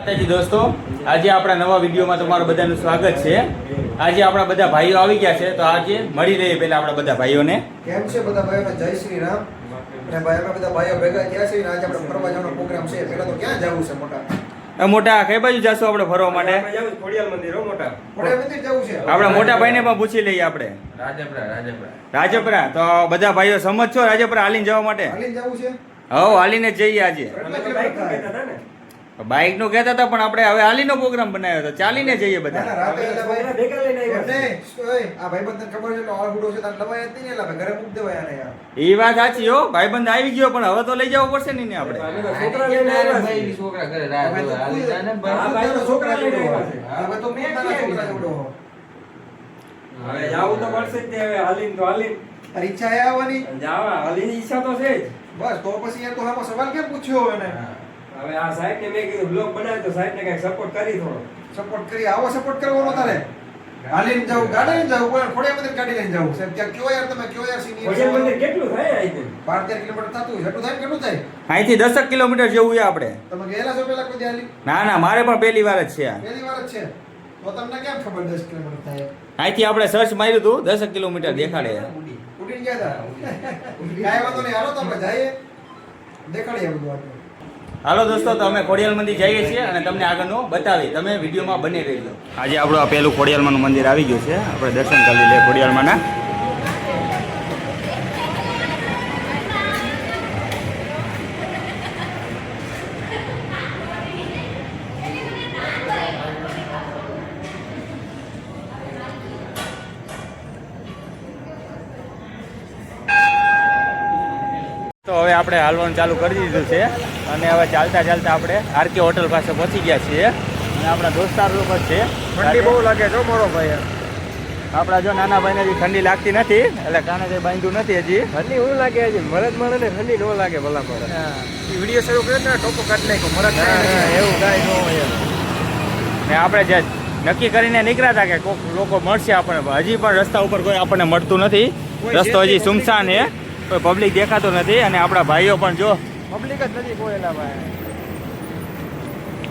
માતાજી દોસ્તો, આજે આપણા નવા વિડીયોમાં તમારું બધાનું સ્વાગત છે। આજે આપણા બધા ભાઈઓ આવી ગયા છે, તો આજે મળી લઈએ પહેલા આપણા બધા ભાઈઓને। કેમ છે બધા ભાઈઓને? જય શ્રી રામ। અને ભાઈઓ બધા ભાઈઓ ભેગા થયા છે, આજે આપણે ફરવા જવાનો પ્રોગ્રામ છે। પહેલા તો ક્યાં જવું છે? મોટા કઈ બાજુ જાશું આપણે ફરવા માટે? ખોડિયાલ મંદિર જવું છે। આપણા મોટા ભાઈને પણ પૂછી લઈએ આપણે। રાજપરા તો બધા ભાઈઓ સમજ છો રાજપરા હાલીને જવા માટે? હાલીને જવું છે? હા, હાલીને જ જઈએ આજે। બાઇક નું કહેતા હતા, પણ આપણે હવે હાલીનો પ્રોગ્રામ બનાવ્યો હતો, ચાલીને જઈએ બધા। આ ભાઈબંધ ખબર છે એટલે ઓળખુડો છે, તાર લવાય જ નહીં એટલે ઘરે મૂકી દેવાય આને યાર। એ વાત સાચી હો, ભાઈબંધ આવી ગયો, પણ હવે તો લઈ જવો પડશે ને આપણે। છોકરા લઈને આવ્યા છે। છોકરા ઘરે છોકરા લઈને આવ્યા છે। હવે તો મેં છોકરા જોડો હવે જાવું તો પડશે જ, હવે હાલીને તો હાલીને તારી ઈચ્છા એ આવવાની જાવા હાલીની ઈચ્છા તો છે જ। બસ તો પછી યાર તો આમાં સવાલ કેમ પૂછ્યો એને? હવે આ સાહેબ ને મેં કીધું બ્લોગ બનાવ્યો તો સાહેબ ને કઈક સપોર્ટ કરી થોડો સપોર્ટ કરી આવો સપોર્ટ કરવાનો તારે? હાલીને જાવ, ગાડી લઈને જાવ, કોઈ ખોડિયા મંદિર ગાડી લઈને જાવ સાહેબ? ત્યાં કયો યાર તમે કયો યાર સીનિયર ખોડિયાલ મંદિર કેટલું થાય અહીંથી? 12-13 કિલોમીટર થતું હોય, એટલું થાય કેટલું થાય? અહીંથી 10 કિલોમીટર જેવું છે આપણે। તમે ગયેલા છો પેલા કોઈ હાલી? ના, મારે પણ પહેલી વાર જ છે આ। પહેલી વાર જ છે તો તમને કેમ ખબર 10 કિલોમીટર થાય? અહીંથી આપણે સર્ચ માર્યું હતું, 10 કિલોમીટર દેખાડે। ઉડીને ગયા હતા? કાંઈ વાંધો નહીં, હાલો તો આપણે જઈએ, દેખાડીએ બધું આપણે। હાલો દોસ્તો, તો અમે ખોડિયાલ મંદિર જઈએ છીએ અને તમને આગળનું બતાવી, તમે વિડીયોમાં બની રહેજો। આજે આપણું આ પહેલું ખોડિયાલમાંનું મંદિર આવી ગયું છે, આપણે દર્શન કરી લઈએ ખોડિયાલમાંના। તો હવે આપણે હાલવાનું ચાલુ કરી દીધું છે અને હવે ચાલતા ચાલતા આપણે આરકે હોટલ પાસે પહોંચી ગયા છીએ અને આપણા દોસ્તાર લોકો છે। ઠંડી બહુ લાગે છો મોરો ભાઈ? આપણા જો નાના ભાઈને હજી ઠંડી લાગતી નથી, એટલે કાને કંઈ બાંધ્યું નથી હજી। ઠંડી હું લાગે હજી મરદ માણસ ને ઠંડી ન લાગે ભલા પડે। વિડીયો શરૂ કર્યો ને ટોપો કાઢી નાખ્યો, મરદ એવું કાંઈ ન હોય। ને આપણે જે નક્કી કરીને નીકળ્યા હતા કે કોઈક લોકો મળશે આપણને, હજી પણ રસ્તા ઉપર કોઈ આપણને મળતું નથી। રસ્તો હજી સુમસાન છે, કોઈ પબ્લિક દેખાતો નથી અને આપણા ભાઈઓ પણ જો પબ્લિક જ નથી કોઈ એલા ભાઈ।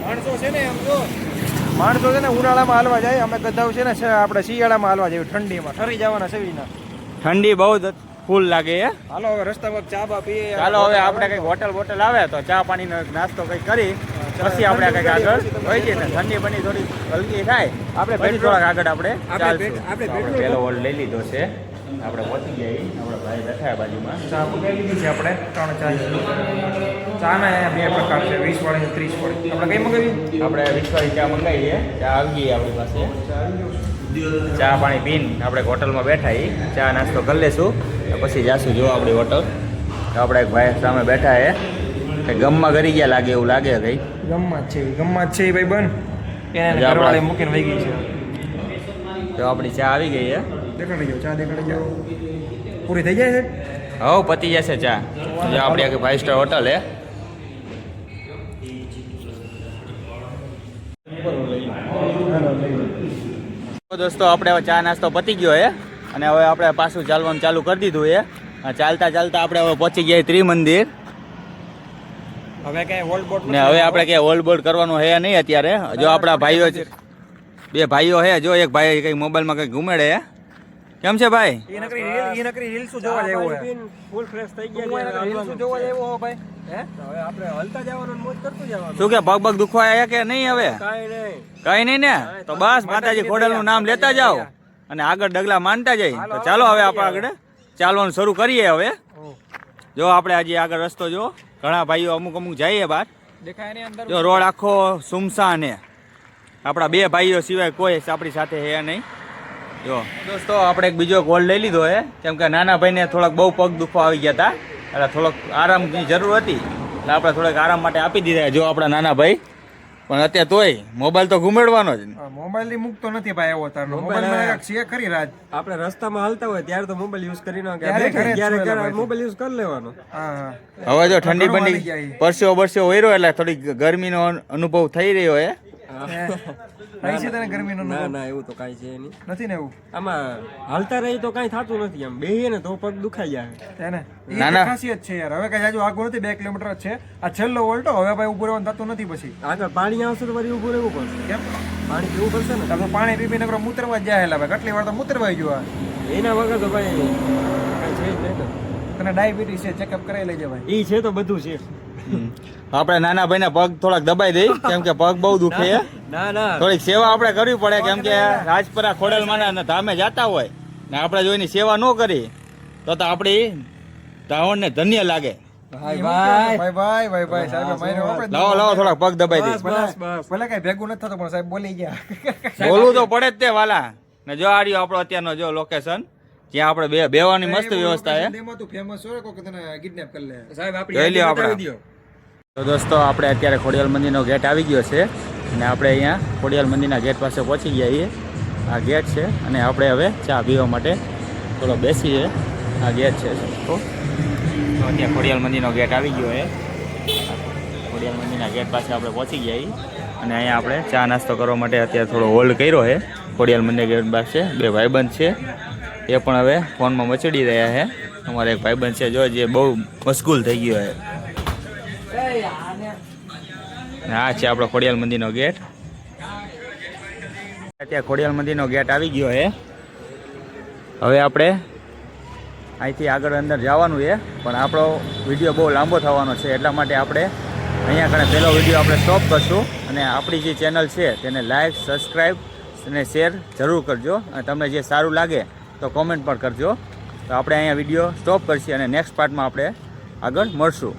માણસો છે ને એમ જો માણસો છે ને ઉનાળામાં હાલવા જાય, અમે ગધાવ છે ને આપણે શિયાળામાં હાલવા જાય ઠંડીમાં ઠરી જવાના સેવીના। ઠંડી બહુ જ ફૂલ લાગે છે। હાલો હવે રસ્તા પર ચા બા પીએ। ચાલો હવે આપણે કંઈક હોટલ બોટલ આવે તો ચા પાણીનો નાસ્તો કંઈક કરી પછી આપણે કંઈક આગળ હોય છે ને ઠંડી બની થોડી હલકી થાય આપણે પછી થોડાક આગળ આપણે પહેલો હોલ્ડ લઈ લીધો છે, આપણે પહોંચી ગયા। આપણા ભાઈ બેઠા બાજુમાં ચા મંગાવી લીધી છે આપણે 3 ચા। ચાના 2 પ્રકાર છે, 20 વાળી અને 30 વાળી। આપણે કઈ મંગાવી? આપણે 20 વાળી ચા મંગાવીએ, ચા આવી ગઈ આપણી પાસે। ચા પાણી પીને આપણે હોટલમાં બેઠા ચા નાસ્તો કરી લેશું, પછી જાશું જો આપણી હોટલ। આપણે એક ભાઈ સામે બેઠા છે, ગમમાં કરી ગયા લાગે એવું લાગે કઈ ગમમાં જ છે ભાઈ બન એને ઘરવાળે મૂકીને વહી ગઈ છે। તો આપણી ચા આવી ગઈ છે, દેખાડી જાઓ, ચા દેખાડી જાઓ। પૂરી થઈ જાય છે? હવે પતી જશે ચા। જો આપણી આખી 5 સ્ટાર હોટલ છે। દોસ્તો આપણે હવે ચા નાસ્તો પતી ગયો છે અને હવે આપણે પાછું ચાલવાનું ચાલુ કરી દીધું છે। ચાલતા ચાલતા આપણે હવે પહોંચી ગયા ત્રિમંદિર હવે કઈ હોલ્ડ બોટ ને હવે આપણે ક્યાંય હોલ્ડ બોલ્ડ કરવાનું હે નહીં અત્યારે। જો આપણા ભાઈઓ છે, 2 ભાઈઓ છે, જો એક ભાઈ કંઈક મોબાઈલમાં કંઈક ઘુમેડે છે। કેમ છે ભાઈ? એ નકરી રીલ શું જોવા જેવો છે? ફૂલ ફ્રેશ થઈ ગયા રીલ શું જોવા જેવો હો ભાઈ? હવે આપણે હલતા જવાનું મોજ કરતું જવાનું। શું કે પગ પગ દુખવાયા કે નહીં? હવે કાંઈ નહીં, કઈ નહીં ને, તો બસ માતાજી ખોડલનું નામ લેતા જાઓ અને આગળ ડગલા માનતા જાય। તો ચાલો હવે આપણે આગળ ચાલવાનું શરૂ કરીએ। હવે જો આપણે આજે આગળ રસ્તો જો ઘણા ભાઈઓ અમુક જઈએ બહાર, દેખાય ને અંદર જો રોડ આખો સુમસાન છે, આપણા 2 ભાઈઓ સિવાય કોઈ આપણી સાથે છે નહીં। જો દોસ્તો આપણે એક બીજો હોલ્ડ લઈ લીધો છે, કેમ કે નાના ભાઈને થોડાક બહુ પગ દુખવા આવી ગયા હતા, એટલે થોડોક આરામની જરૂર હતી, એટલે આપણે થોડાક આરામ માટે આપી દીધા। જો આપણા નાના ભાઈ પણ અત્યારે તોય મોબાઈલ તો ઘુમેડવાનો જ। મોબાઈલ થી મુક્તો નથી ભાઈ એવો તારનો મોબાઈલ શેર કરી રાજ। આપણે રસ્તામાં હાલતા હોય ત્યારે તો મોબાઈલ યુઝ કરી ત્યારે મોબાઈલ યુઝ કરી લેવાનો। હવે જો ઠંડી બની પરસ્યો બરસ્યો વયરો એટલે થોડી ગરમીનો અનુભવ થઈ રહ્યો છે, થાય છે તને ગરમીનો ના અનુભવ? ના એવું તો કાંઈ છે નહીં. નથી ને એવું આમાં હાલતા રહી તો કાંઈ થતું નથી. આમ બેહીએ ને તો પગ દુખાઈ જાય. તેને એ ના, ના. ખાસિયત છે યાર. હવે કઈ આજુ આગળ નથી, 2 કિલોમીટર જ છે. આ છેલ્લો વોલ્ટો, હવે ભાઈ ઉભું રહેવાનું થતું નથી પછી. આગળ પાણી આવશે તો ફરી ઊભું રહેવું પડશે. કેમ? પાણી પીવું પડશે ને. તમે પાણી પી પીને કરો મૂતરવા જ જાય. ભાઈ કેટલી વાર તો મૂતરવાઈ ગયો આ. એના વગર તો ભાઈ કાંઈ છે જ નહીં ને. તને ડાયાબિટીસ છે, ચેકઅપ કરાવી લેજે ભાઈ. ઈ છે તો બધું છે. આપણે નાના ભાઈને પગ થોડાક દબાઈ દઈ, કેમ કે પગ બહુ દુખે છે. ના ના થોડીક સેવા આપણે કરવી પડે, કેમ કે રાજપરા ખોડલમાંના ધામે જાતા હોય ને આપણે જો એની સેવા ન કરી તો આપણી ધાવણને ધન્ય લાગે. ભાઈ ભાઈ સાહેબ માર્યો આપણે. લાવો લાવો થોડાક પગ દબાઈ દઈ. બસ બસ ભલે કઈ ભેગું નથી થતું પણ સાહેબ બોલી ગયા. બોલવું તો પડે જ તે વાલા. ને જો આ રહ્યો આપણો અત્યારનો જો લોકેશન, જ્યાં આપણે બેવાની મસ્ત વ્યવસ્થા છે. એમાં તું ફેમસ હોય કોક તને કિડનેપ કરી લે. સાહેબ જોઈ લ્યો આપણે. બતાવી દ્યો. તો દોસ્તો આપણે અત્યારે ખોડિયાલ મંદિરનો ગેટ આવી ગયો છે અને આપણે અહીંયા ખોડિયાલ મંદિરના ગેટ પાસે પહોંચી ગયા છીએ. આ ગેટ છે અને આપણે હવે ચા પીવા માટે થોડો બેસીએ. આ ગેટ છે તો અત્યારે ખોડિયાલ મંદિરનો ગેટ આવી ગયો છે. ખોડિયાલ મંદિરના ગેટ પાસે આપણે પહોંચી ગયા છીએ અને અહીંયા આપણે ચા નાસ્તો કરવા માટે અત્યારે થોડો હોલ્ડ કર્યો છે. ખોડિયાલ મંદિર ગેટ પાસે 2 ભાઈબંધ છે, એ પણ હવે ફોનમાં મચડી રહ્યા છે. અમારે એક ભાઈબંધ છે જો જે બહુ મશગુલ થઈ ગયો છે. આ છે આપણો ખોડિયાલ મંદિરનો ગેટ. અત્યારે ખોડિયાલ મંદિરનો ગેટ આવી ગયો છે. હવે આપણે અહીંથી આગળ અંદર જવાનું છે, પણ આપણો વિડીયો બહુ લાંબો થવાનો છે, એટલા માટે આપણે અહીંયા આગળ પહેલો વિડીયો આપણે સ્ટોપ કરશું. અને આપણી જે ચેનલ છે તેને લાઈક, સબસ્ક્રાઈબ અને શેર જરૂર કરજો. અને તમને જે સારું લાગે તો કોમેન્ટ પણ કરજો. તો આપણે અહીંયા વિડીયો સ્ટોપ કરશું અને નેક્સ્ટ પાર્ટમાં આપણે આગળ મળશું.